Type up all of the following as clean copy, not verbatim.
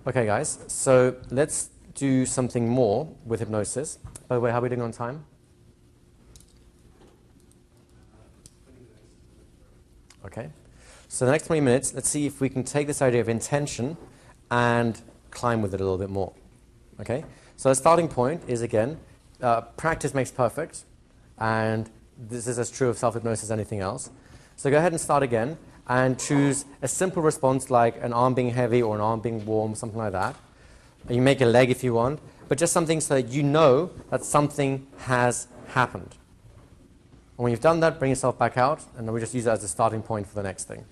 Okay, guys, so let's do something more with hypnosis. By the way, how are we doing on time? Okay. So the next 20 minutes, let's see if we can take this idea of intention and climb with it a little bit more. Okay? So the starting point is, again, practice makes perfect, and this is as true of self-hypnosis as anything else. So go ahead and start again, and choose a simple response like an arm being heavy or an arm being warm, something like that. You make a leg if you want, but just something so that you know that something has happened. And when you've done that, bring yourself back out, and then we just use that as a starting point for the next thing.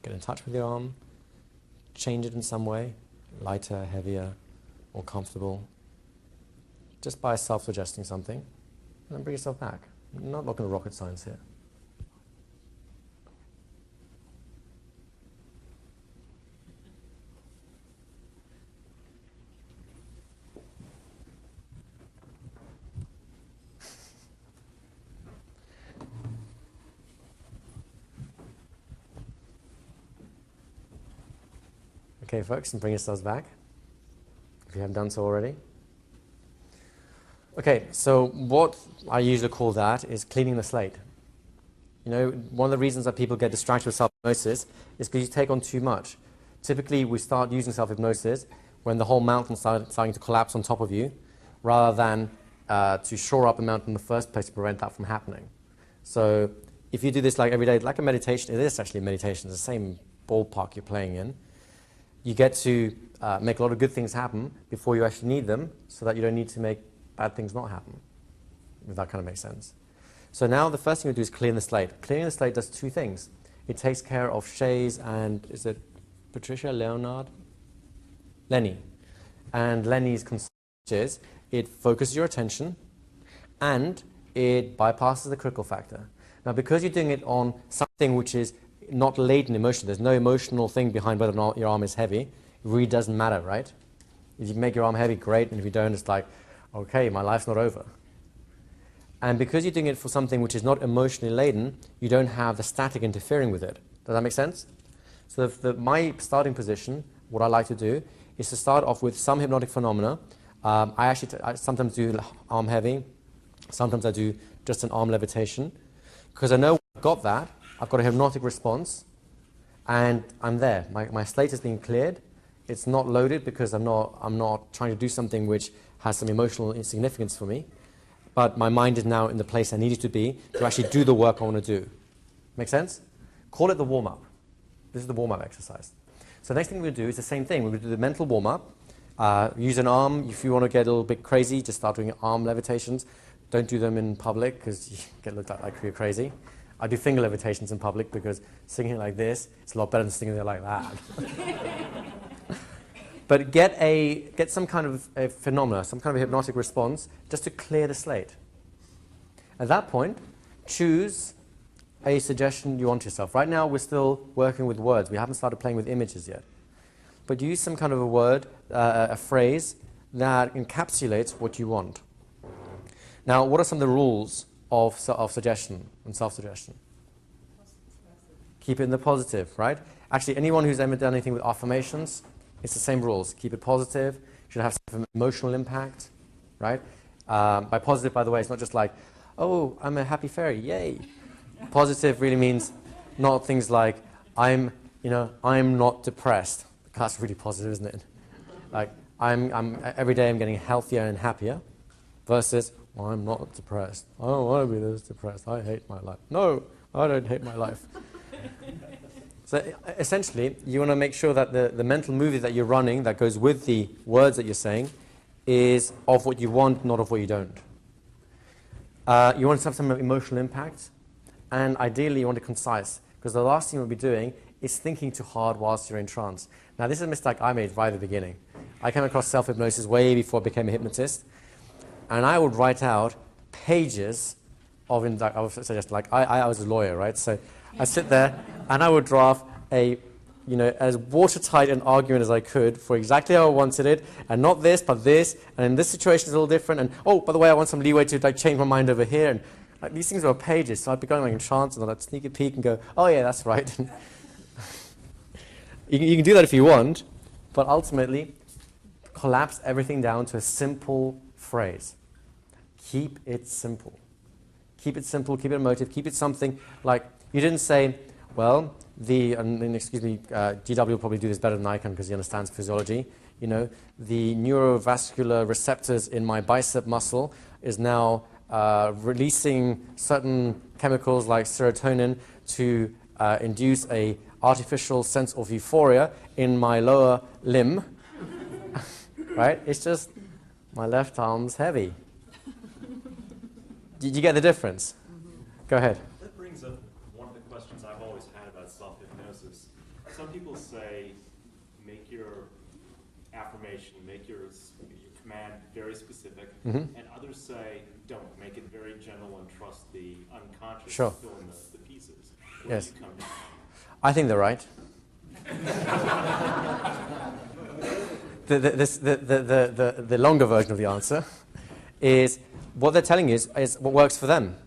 Get in touch with your arm, change it in some way, lighter, heavier, more comfortable, just by self-suggesting something, and then bring yourself back. I'm not looking at rocket science here. Okay, folks, and bring yourselves back, if you haven't done so already. Okay, so what I usually call that is cleaning the slate. You know, one of the reasons that people get distracted with self-hypnosis is because you take on too much. Typically, we start using self-hypnosis when the whole mountain's starting to collapse on top of you, rather than to shore up the mountain in the first place to prevent that from happening. So if you do this like every day, like a meditation, it is actually a meditation, it's the same ballpark you're playing in. You get to make a lot of good things happen before you actually need them, so that you don't need to make bad things not happen, if that kind of makes sense. So now the first thing we do is clean the slate. Cleaning the slate does two things. It takes care of Shay's and, is it Patricia, Leonard? Lenny. And Lenny's concern is it focuses your attention and it bypasses the critical factor. Now, because you're doing it on something which is not laden emotion, there's no emotional thing behind whether or not your arm is heavy, it really doesn't matter, right? If you make your arm heavy, great, and if you don't, it's like, okay, my life's not over. And because you're doing it for something which is not emotionally laden, you don't have the static interfering with it. Does that make sense? So my starting position, what I like to do, is to start off with some hypnotic phenomena. I sometimes do arm heavy, sometimes I do just an arm levitation, because I know I've got that, I've got a hypnotic response, and I'm there. My slate has been cleared. It's not loaded because I'm not trying to do something which has some emotional significance for me, but my mind is now in the place I need it to be to actually do the work I want to do. Make sense? Call it the warm-up. This is the warm-up exercise. So the next thing we'll do is the same thing. We're going to do the mental warm-up. Use an arm. If you want to get a little bit crazy, just start doing arm levitations. Don't do them in public because you get looked at like you're crazy. I do finger levitations in public because singing like this is a lot better than singing it like that. But get some kind of a phenomena, some kind of a hypnotic response, just to clear the slate. At that point, choose a suggestion you want yourself. Right now, we're still working with words. We haven't started playing with images yet. But use some kind of a word, a phrase, that encapsulates what you want. Now, what are some of the rules of suggestion and self-suggestion? Keep it in the positive, right? Actually, anyone who's ever done anything with affirmations, it's the same rules. Keep it positive. Should have some emotional impact, right? By positive, by the way, it's not just like, oh, I'm a happy fairy, yay. Positive really means not things like, I'm not depressed. That's really positive, isn't it? Like, every day I'm getting healthier and happier, versus, well, I'm not depressed. I don't want to be this depressed. I hate my life. No, I don't hate my life. So essentially, you want to make sure that the mental movie that you're running that goes with the words that you're saying is of what you want, not of what you don't. You want to have some emotional impact, and ideally you want it concise, because the last thing you'll be doing is thinking too hard whilst you're in trance. Now, this is a mistake I made right at the beginning. I came across self-hypnosis way before I became a hypnotist, and I would write out pages of, I would suggest, like, I was a lawyer, right? So I sit there, and I would draft a, as watertight an argument as I could for exactly how I wanted it, and not this, but this, and in this situation it's a little different, and oh, by the way, I want some leeway to like change my mind over here, and like, these things were pages, so I'd be going like in trance, and I'd sneak a peek and go, oh yeah, that's right. You can do that if you want, but ultimately, collapse everything down to a simple phrase. Keep it simple. Keep it simple, keep it emotive, keep it something like, you didn't say, well, excuse me, GW will probably do this better than I can because he understands physiology. The neurovascular receptors in my bicep muscle is now releasing certain chemicals like serotonin to induce a artificial sense of euphoria in my lower limb. Right? It's just my left arm's heavy. Did you get the difference? Go ahead. That brings up one of the questions I've always had about self-hypnosis. Some people say, make your affirmation, make your command very specific, and others say, don't, make it very general and trust the unconscious to fill in the pieces. Where do you come down? I think they're right. The longer version of the answer is what they're telling you is what works for them,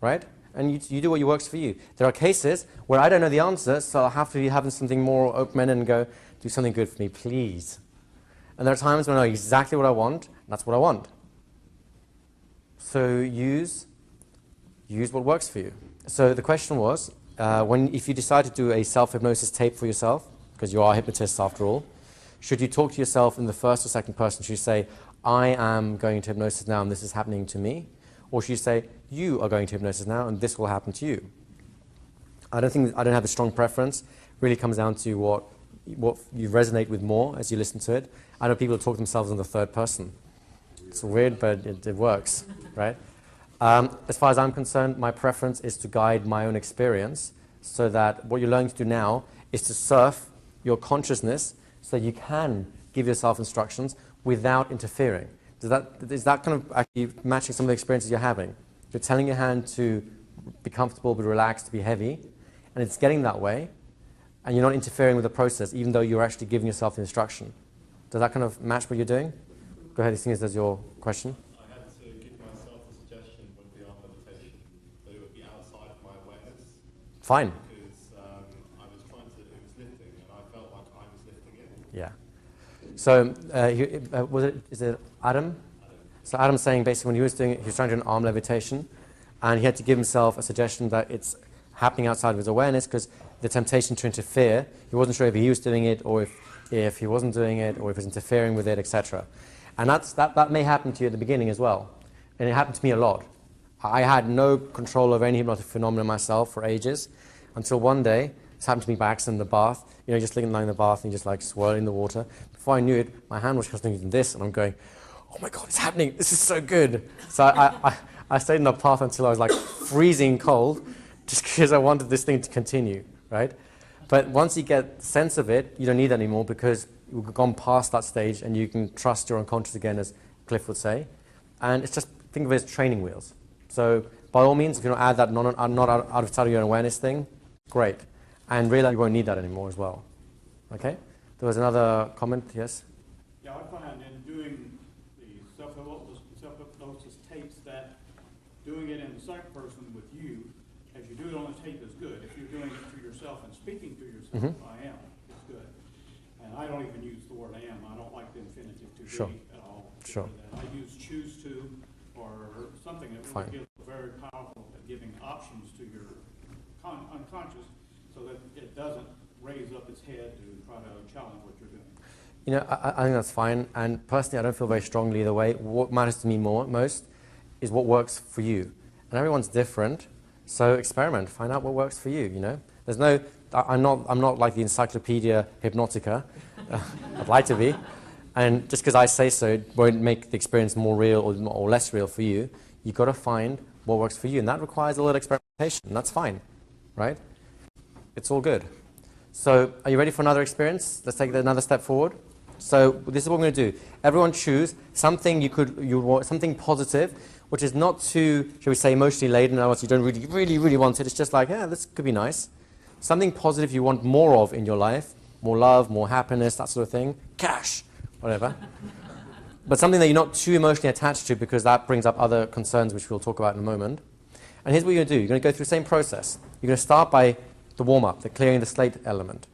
right? And you do what works for you. There are cases where I don't know the answer, so I'll have to be having something more open-ended and go, do something good for me, please. And there are times when I know exactly what I want, and that's what I want. So use what works for you. So the question was, if you decide to do a self-hypnosis tape for yourself, because you are hypnotists after all, should you talk to yourself in the first or second person? Should you say, I am going to hypnosis now and this is happening to me? Or should you say, you are going to hypnosis now and this will happen to you? I don't have a strong preference. It really comes down to what you resonate with more as you listen to it. I know people talk themselves in the third person. It's weird, but it works, right? As far as I'm concerned, my preference is to guide my own experience so that what you're learning to do now is to surf your consciousness so you can give yourself instructions without interfering. Is that kind of actually matching some of the experiences you're having? You're telling your hand to be comfortable, be relaxed, to be heavy, and it's getting that way, and you're not interfering with the process, even though you're actually giving yourself the instruction. Does that kind of match what you're doing? Go ahead, as that's your question. I had to give myself a suggestion with the arm meditation that it would be outside of my awareness. Fine. Because I was trying to, it was lifting, and I felt like I was lifting it. Yeah. So, is it Adam? So Adam's saying basically when he was trying to do an arm levitation, and he had to give himself a suggestion that it's happening outside of his awareness because the temptation to interfere, he wasn't sure if he was doing it or if he wasn't doing it or if he was interfering with it, etc. And that may happen to you at the beginning as well. And it happened to me a lot. I had no control over any hypnotic phenomena myself for ages until one day, this happened to me by accident in the bath, just lying in the bath and just like swirling the water. Before I knew it, my hand was just doing this and I'm going, oh my God, it's happening. This is so good. So I stayed in the bath until I was like freezing cold just because I wanted this thing to continue, right? But once you get sense of it, you don't need that anymore because you've gone past that stage and you can trust your unconscious again, as Cliff would say. And it's just, think of it as training wheels. So by all means, if you don't add that not out of sight of your own awareness thing, great. And realize you won't need that anymore as well. Okay? There was another comment, yes? Yeah, I find in doing the self-hypnosis tapes that doing it in the second person with you, as you do it on the tape is good. If you're doing it to yourself and speaking to yourself, I am, it's good. And I don't even use the word am. I don't like the infinitive to be at all. Sure. I use choose to or something that really feels very powerful at giving options to your unconscious so that it doesn't raise up its head to try to challenge what you're doing. I think that's fine. And personally, I don't feel very strongly either way. What matters to me most is what works for you. And everyone's different. So experiment, find out what works for you, There's no, I'm not like the Encyclopedia Hypnotica. I'd like to be. And just because I say so, it won't make the experience more real or less real for you. You've got to find what works for you. And that requires a little experimentation. And that's fine, right? It's all good. So are you ready for another experience? Let's take another step forward. So this is what we're going to do. Everyone choose something you want, something positive, which is not too, shall we say, emotionally laden. In other words, you don't really want it. It's just like, yeah, this could be nice. Something positive you want more of in your life. More love, more happiness, that sort of thing. Cash, whatever. But something that you're not too emotionally attached to, because that brings up other concerns, which we'll talk about in a moment. And here's what you're going to do. You're going to go through the same process. You're going to start by the warm-up, the clearing the slate element.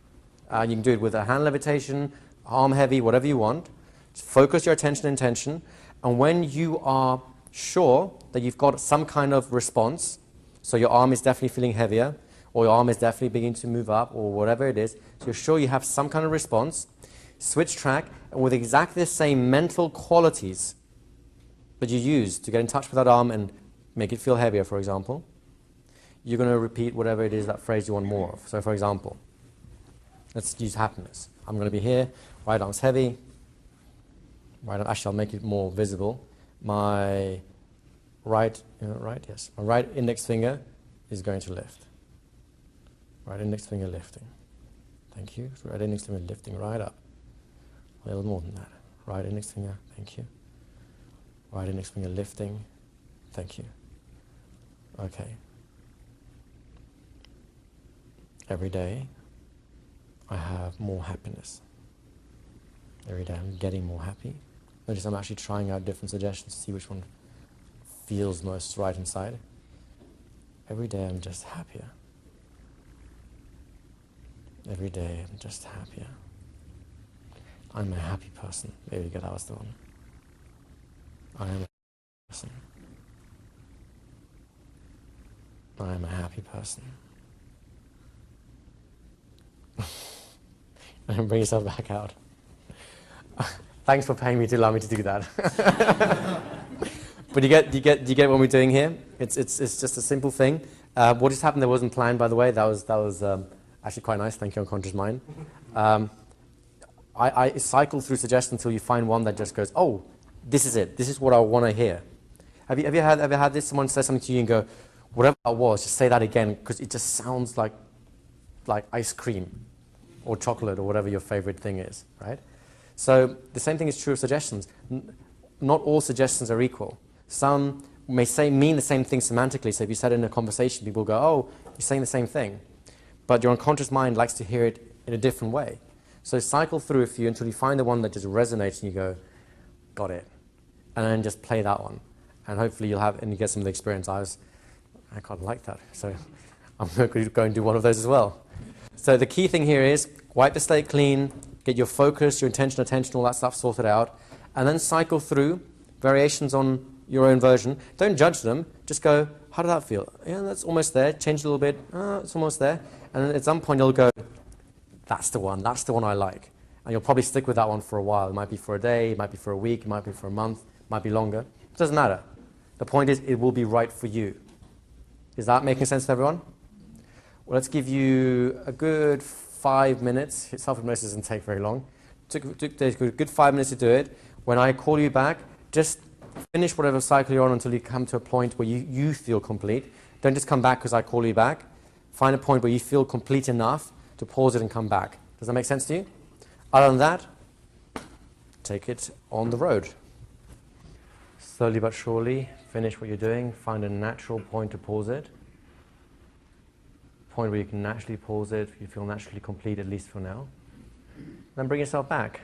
You can do it with a hand levitation, arm heavy, whatever you want. Just focus your attention and intention. And when you are sure that you've got some kind of response, so your arm is definitely feeling heavier, or your arm is definitely beginning to move up, or whatever it is, so you're sure you have some kind of response, switch track, and with exactly the same mental qualities that you use to get in touch with that arm and make it feel heavier, for example, you're going to repeat whatever it is, that phrase you want more of. So, for example, let's use happiness. I'm going to be here, right arm's heavy, right arm, actually I'll make it more visible. My my right index finger is going to lift. Right index finger lifting. Thank you. So right index finger lifting right up. A little more than that. Right index finger, thank you. Right index finger lifting, thank you. Okay. Every day I have more happiness. Every day I'm getting more happy. Notice I'm actually trying out different suggestions to see which one feels most right inside. Every day I'm just happier. Every day I'm just happier. I'm a happy person. There you go, that was the one. I am a happy person. I am a happy person. And bring yourself back out. Thanks for paying me to allow me to do that. But you get what we're doing here? It's just a simple thing. What just happened there wasn't planned, by the way. That was actually quite nice. Thank you, unconscious mind. I cycle through suggestions until you find one that just goes, oh, this is it. This is what I want to hear. Have you ever had this? Someone says something to you and go, whatever that was, just say that again, because it just sounds like ice cream or chocolate or whatever your favorite thing is, right? So the same thing is true of suggestions. Not all suggestions are equal. Some may mean the same thing semantically. So if you said it in a conversation, people go, oh, you're saying the same thing. But your unconscious mind likes to hear it in a different way. So cycle through a few until you find the one that just resonates and you go, got it. And then just play that one. And hopefully you get some of the experience. I kind of like that. So I'm going to go and do one of those as well. So the key thing here is wipe the slate clean, get your focus, your intention, attention, all that stuff sorted out, and then cycle through variations on your own version. Don't judge them. Just go, how did that feel? Yeah, that's almost there. Change a little bit. It's almost there. And then at some point you'll go, that's the one I like. And you'll probably stick with that one for a while. It might be for a day, it might be for a week, it might be for a month, it might be longer. It doesn't matter. The point is, it will be right for you. Is that making sense to everyone? Well, let's give you a good 5 minutes. Self-hypnosis doesn't take very long. Take a good 5 minutes to do it. When I call you back, just finish whatever cycle you're on until you come to a point where you feel complete. Don't just come back because I call you back. Find a point where you feel complete enough to pause it and come back. Does that make sense to you? Other than that, take it on the road. Slowly but surely, finish what you're doing. Find a natural point to pause it. Point where you can naturally pause it, you feel naturally complete, at least for now. Then bring yourself back.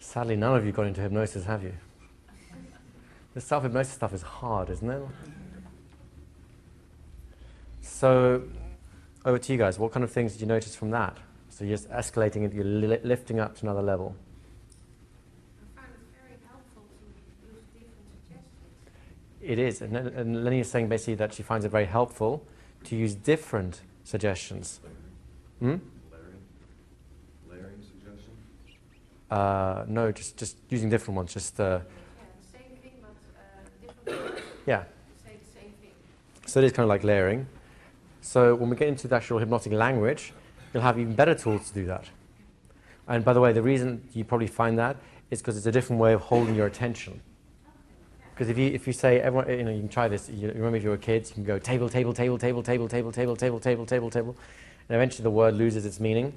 Sadly, none of you got into hypnosis, have you? The self-hypnosis stuff is hard, isn't it? So, over to you guys. What kind of things did you notice from that? So you're just escalating it, you're lifting up to another level. It is, and Lenny is saying basically that she finds it very helpful to use different suggestions. Layering suggestions? No, just using different ones. Just the same thing, but different words. Yeah. Say the same thing. So it is kind of like layering. So when we get into the actual hypnotic language, you'll have even better tools to do that. And by the way, the reason you probably find that is because it's a different way of holding your attention. Because if you say everyone, you can try this. You remember if you were kids, you can go table, table, table, table, table, table, table, table, table, table, table, and eventually the word loses its meaning.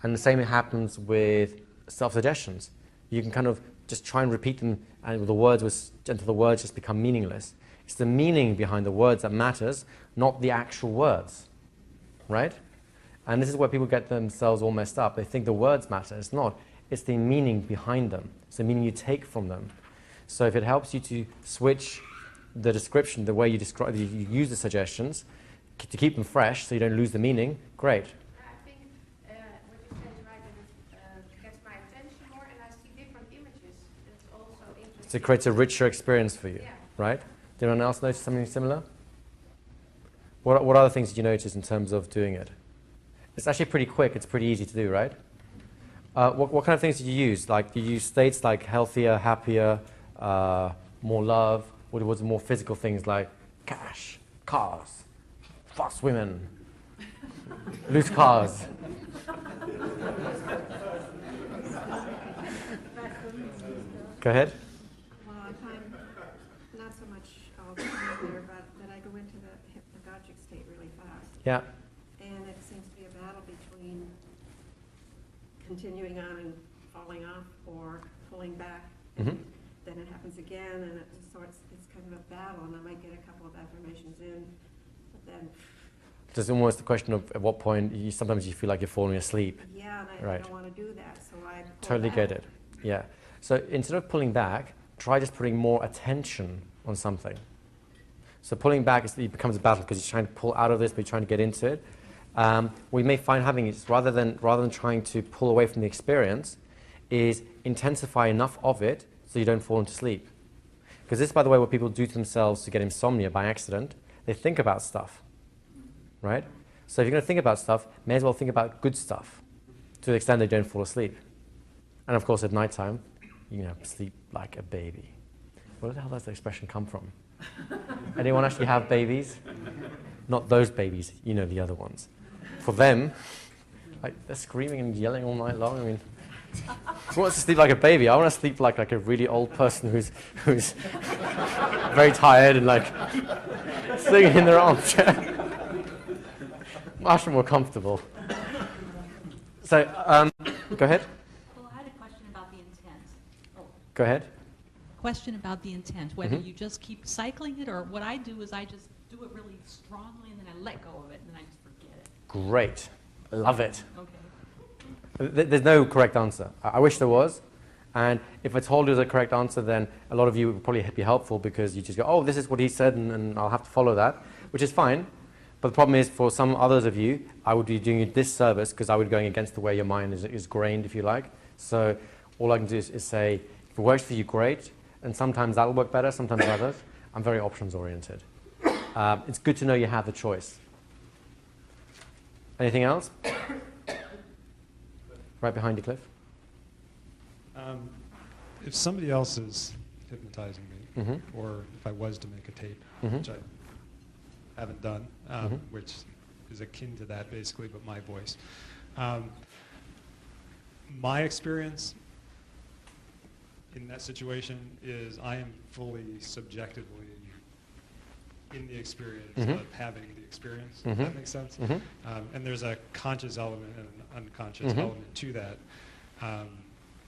And the same happens with self-suggestions. You can kind of just try and repeat them, and until the words just become meaningless. It's the meaning behind the words that matters, not the actual words, right? And this is where people get themselves all messed up. They think the words matter. It's not. It's the meaning behind them. It's the meaning you take from them. So if it helps you to switch the description, the way you use the suggestions, to keep them fresh so you don't lose the meaning, great. I think what you say is right, that it gets my attention more, and I see different images. It's also interesting. So it creates a richer experience for you, Yeah. right? Did anyone else notice something similar? What other things did you notice in terms of doing it? It's actually pretty quick. It's pretty easy to do, right? What kind of things did you use? Like, did you use states like healthier, happier, more love? Or was it more physical things like cash, cars, fast women, loose cars? Go ahead. Well, I find not so much all the time there, but that I go into the hypnagogic state really fast. Yeah. And it seems to be a battle between continuing on and falling off or pulling back. Mm-hmm. Then it happens again, and it's kind of a battle, and I might get a couple of affirmations in, but then, Just almost the question of at what point sometimes you feel like you're falling asleep. yeah, and I Right. don't want to do that, so I pull Totally back. get it. Yeah. So instead of pulling back, try just putting more attention on something. So pulling back it becomes a battle because you're trying to pull out of this, but you're trying to get into it. What you may find having is rather than trying to pull away from the experience, is intensify enough of it so you don't fall into sleep. Because this, by the way, what people do to themselves to get insomnia by accident. They think about stuff, right? So if you're going to think about stuff, may as well think about good stuff to the extent they don't fall asleep. And of course, at nighttime, sleep like a baby. Where the hell does the expression come from? Anyone actually have babies? Not those babies, the other ones. For them, like they're screaming and yelling all night long. I mean, who wants to sleep like a baby? I want to sleep like a really old person who's very tired and like sitting in their armchair. Much more comfortable. So, go ahead. Well, I had a question about the intent. Go ahead. Question about the intent, whether you just keep cycling it, or what I do is I just do it really strongly and then I let go of it and then I just forget it. Great. Love it. Okay. There's no correct answer. I wish there was. And if I told you the correct answer, then a lot of you would probably be helpful because you just go, oh, this is what he said, and I'll have to follow that, which is fine. But the problem is, for some others of you, I would be doing you this service because I would be going against the way your mind is grained, if you like. So all I can do is say, if it works for you, great. And sometimes that'll work better, sometimes others. I'm very options-oriented. It's good to know you have the choice. Anything else? Right behind you, Cliff. If somebody else is hypnotizing me, Mm-hmm. or if I was to make a tape, Mhm. which I haven't done, Mhm. which is akin to that basically, but my voice. My experience in that situation is I am fully subjectively in the experience Mhm. of having the experience, Mhm. if that makes sense. Mhm. And there's a conscious element and an unconscious Mhm. element to that.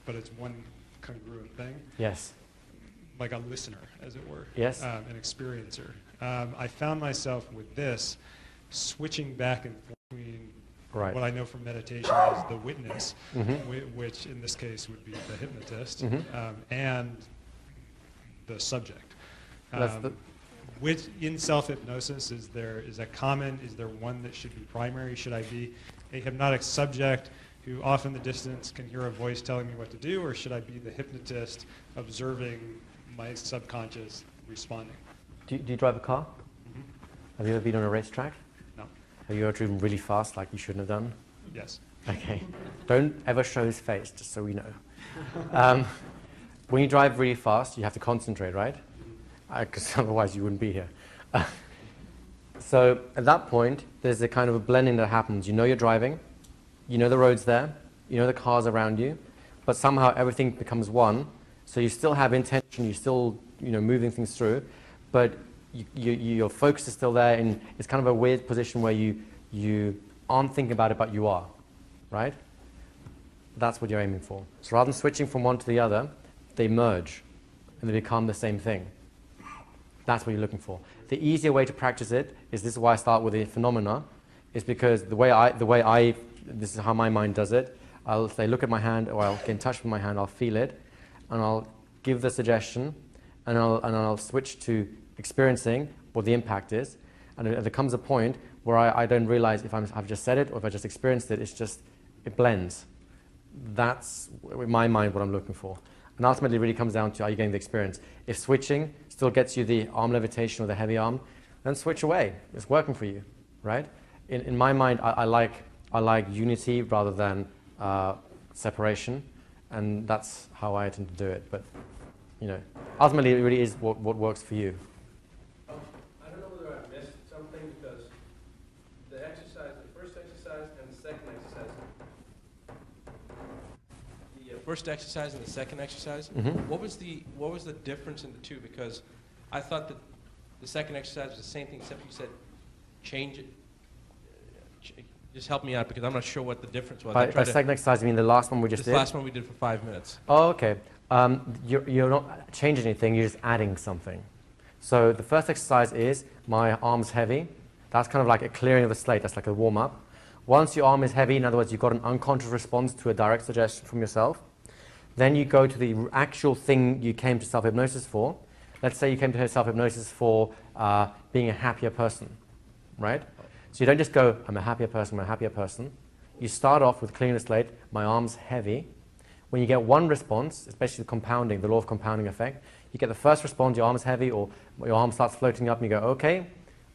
But it's one congruent thing, Yes. like a listener, as it were, Yes. an experiencer. I found myself with this switching back and forth between Right. what I know from meditation is the witness, Mhm. which in this case would be the hypnotist, Mhm. and the subject. That's the- Which in self-hypnosis is there one that should be primary? Should I be a hypnotic subject who off in the distance can hear a voice telling me what to do, or should I be the hypnotist observing my subconscious responding? Do you drive a car? Mhm. Have you ever been on a racetrack? No. Have you ever driven really fast like you shouldn't have done? Yes. Okay. Don't ever show his face, just so we know. When you drive really fast, you have to concentrate, right? Because otherwise you wouldn't be here. So at that point, there's a kind of a blending that happens. You know you're driving, you know the road's there, you know the cars around you, but somehow everything becomes one. So you still have intention, you still moving things through, but your focus is still there, and it's kind of a weird position where you aren't thinking about it, but you are, right? That's what you're aiming for. So rather than switching from one to the other, they merge, and they become the same thing. That's what you're looking for. The easier way to practice it is, this is why I start with the phenomena, is because this is how my mind does it. I'll say, look at my hand, or I'll get in touch with my hand, I'll feel it, and I'll give the suggestion, and I'll switch to experiencing what the impact is. And there comes a point where I don't realize if I've just said it or if I just experienced it. It blends. That's, in my mind, what I'm looking for. And ultimately, it really comes down to, are you getting the experience? If switching still gets you the arm levitation or the heavy arm, then switch away. It's working for you, right? In my mind, I like unity rather than separation, and that's how I tend to do it. But ultimately, it really is what works for you. I don't know whether I missed something, because the first exercise and the second exercise. The first exercise and the second exercise. Mm-hmm. What was the difference in the two? Because I thought that the second exercise was the same thing, except you said change it. Just help me out, because I'm not sure what the difference was. By second exercise, you mean the last one we just did? The last one we did for 5 minutes. Oh, okay. You're not changing anything, you're just adding something. So the first exercise is, my arm's heavy. That's kind of like a clearing of the slate. That's like a warm-up. Once your arm is heavy, in other words, you've got an unconscious response to a direct suggestion from yourself, then you go to the actual thing you came to self-hypnosis for. Let's say you came to self-hypnosis for being a happier person, right? So you don't just go, I'm a happier person, I'm a happier person. You start off with clearing the slate, my arm's heavy. When you get one response, especially the compounding, the law of compounding effect, you get the first response, your arm is heavy, or your arm starts floating up, and you go, okay,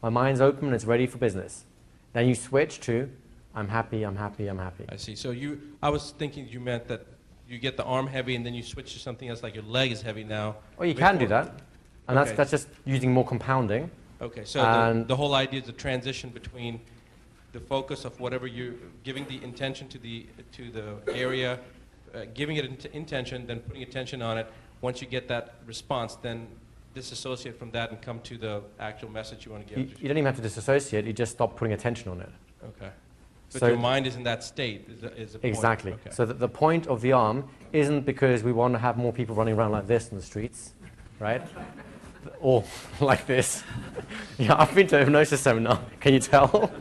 my mind's open and it's ready for business. Then you switch to, I'm happy, I'm happy, I'm happy. I see. So I was thinking you meant that you get the arm heavy and then you switch to something else, like your leg is heavy now. Well, you can do that. And Okay. that's just using more compounding. Okay, so the whole idea is the transition between the focus of whatever you're giving the intention to the area, giving it intention, then putting attention on it. Once you get that response, then disassociate from that and come to the actual message you want to give. You don't even have to disassociate, you just stop putting attention on it. Okay. But So your mind is in that state, is the point. Exactly. Okay. So the point of the arm isn't because we want to have more people running around like this in the streets, right? Or like this. Yeah, I've been to a hypnosis seminar, can you tell?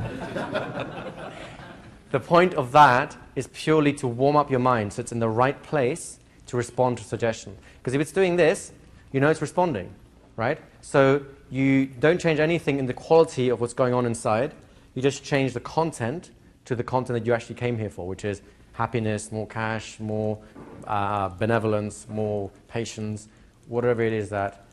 The point of that is purely to warm up your mind so it's in the right place to respond to suggestion. Because if it's doing this, you know it's responding, right? So you don't change anything in the quality of what's going on inside. You just change the content to the content that you actually came here for, which is happiness, more cash, more benevolence, more patience, whatever it is, that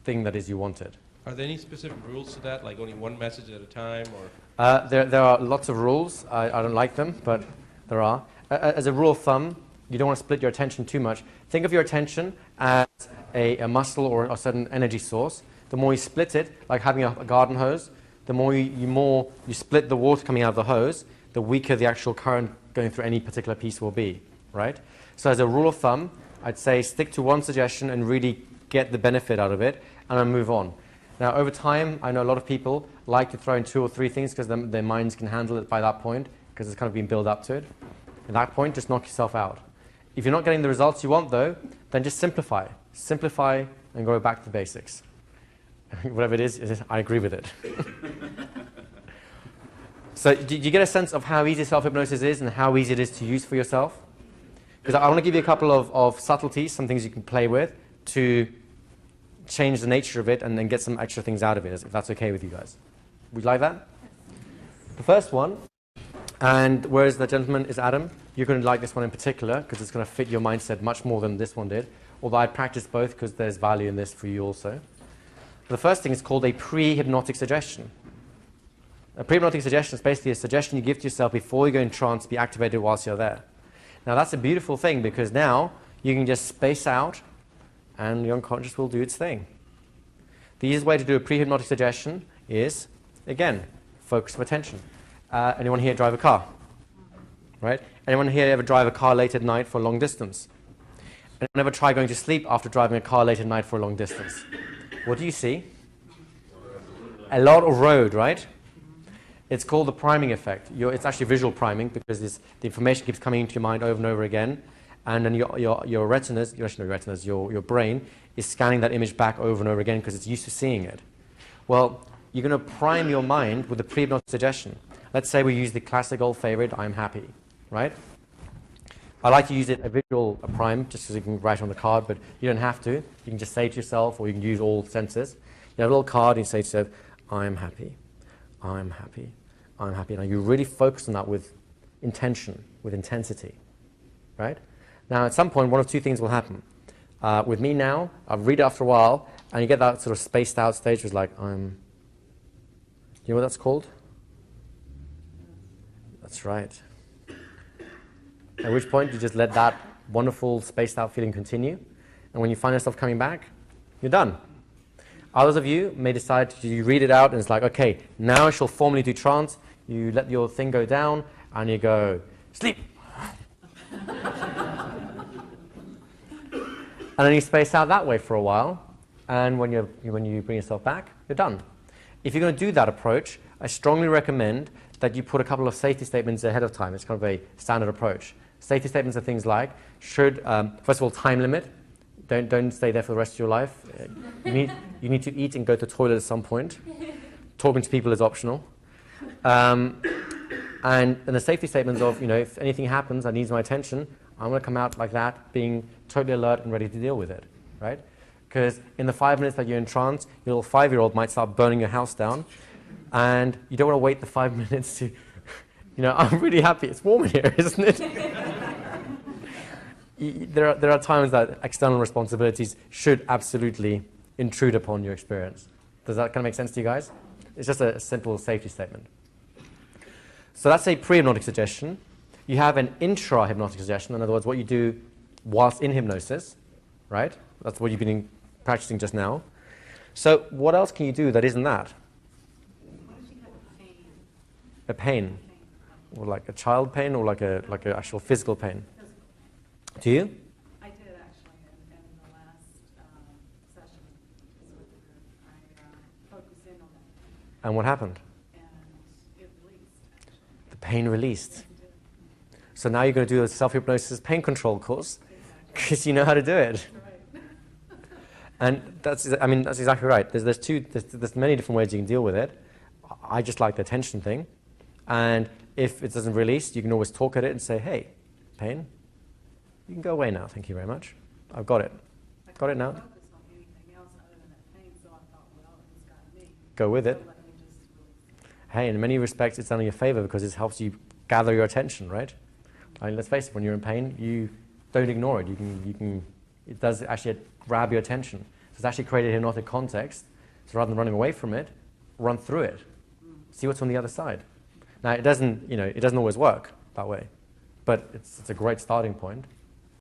thing that is you wanted. Are there any specific rules to that, like only one message at a time, or? There are lots of rules. I don't like them, but there are. As a rule of thumb, you don't want to split your attention too much. Think of your attention as a muscle or a certain energy source. The more you split it, like having a garden hose, the more you split the water coming out of the hose, the weaker the actual current going through any particular piece will be, right? So as a rule of thumb, I'd say stick to one suggestion and really get the benefit out of it, and then move on. Now, over time, I know a lot of people like to throw in 2 or 3 things because their minds can handle it by that point, because it's kind of been built up to it. At that point, just knock yourself out. If you're not getting the results you want, though, then just simplify. Simplify and go back to basics. Whatever it is, I agree with it. So do you get a sense of how easy self-hypnosis is and how easy it is to use for yourself? Because I want to give you a couple of subtleties, some things you can play with to change the nature of it and then get some extra things out of it, if that's okay with you guys. Would you like that? The first one, and whereas the gentleman is Adam, you're going to like this one in particular because it's going to fit your mindset much more than this one did, although I practiced both because there's value in this for you also. The first thing is called a pre-hypnotic suggestion. A pre-hypnotic suggestion is basically a suggestion you give to yourself before you go in trance to be activated whilst you're there. Now that's a beautiful thing because now you can just space out and the unconscious will do its thing. The easiest way to do a pre-hypnotic suggestion is, again, focus of attention. Anyone here drive a car? Right? Anyone here ever drive a car late at night for a long distance? Anyone ever try going to sleep after driving a car late at night for a long distance? What do you see? A lot of road, right? It's called the priming effect. It's actually visual priming because the information keeps coming into your mind over and over again, and then your retinas, your brain is scanning that image back over and over again because it's used to seeing it. Well, you're going to prime your mind with a pre-hypnotic suggestion. Let's say we use the classic old favorite, I'm happy, right? I like to use a visual prime just because you can write on the card, but you don't have to. You can just say to yourself, or you can use all senses. You have a little card and you say to yourself, I'm happy, I'm happy, I'm happy. Now you really focus on that with intention, with intensity, right? Now at some point, one of two things will happen. With me now, I'll read it after a while, and you get that sort of spaced out stage where it's like, you know what that's called? That's right. At which point you just let that wonderful spaced out feeling continue, and when you find yourself coming back, you're done. Others of you may decide to read it out and it's like, okay, now I shall formally do trance. You let your thing go down and you go, sleep. And then you space out that way for a while, and when you bring yourself back, you're done. If you're going to do that approach, I strongly recommend that you put a couple of safety statements ahead of time. It's kind of a standard approach. Safety statements are things like, first of all, time limit. Don't stay there for the rest of your life. You need to eat and go to the toilet at some point. Talking to people is optional. And the safety statements of, if anything happens that needs my attention, I'm going to come out like that, being totally alert and ready to deal with it, right? Because in the 5 minutes that you're in trance, your little 5-year-old might start burning your house down, and you don't want to wait the 5 minutes to, I'm really happy. It's warm in here, isn't it? There are times that external responsibilities should absolutely intrude upon your experience. Does that kind of make sense to you guys? It's just a simple safety statement. So that's a pre-hypnotic suggestion. You have an intra-hypnotic suggestion, in other words, what you do whilst in hypnosis, right? That's what you've been practicing just now. So what else can you do that isn't that? What if you have pain? A pain? Or like a child pain, or like an actual physical pain? Physical. Do you? I did actually, and in the last session with the group, I focused in on that. And what happened? And it released, actually. The pain released. Yes, it did. So now you're going to do a self-hypnosis pain control course because you know how to do it. Right. And that's exactly right. There's many different ways you can deal with it. I just like the attention thing. And if it doesn't release, you can always talk at it and say, hey, pain, you can go away now. Thank you very much. I've got it. Got it now. Focus on anything else other than that pain, so I thought, well, it's got me. Go with it. So let me just release. Hey, in many respects, it's done you a favor because it helps you gather your attention, right? I mean, let's face it, when you're in pain, you don't ignore it. It does actually grab your attention. So it's actually created a hypnotic context. So rather than running away from it, run through it. See what's on the other side. Now, it doesn't always work that way, but it's a great starting point.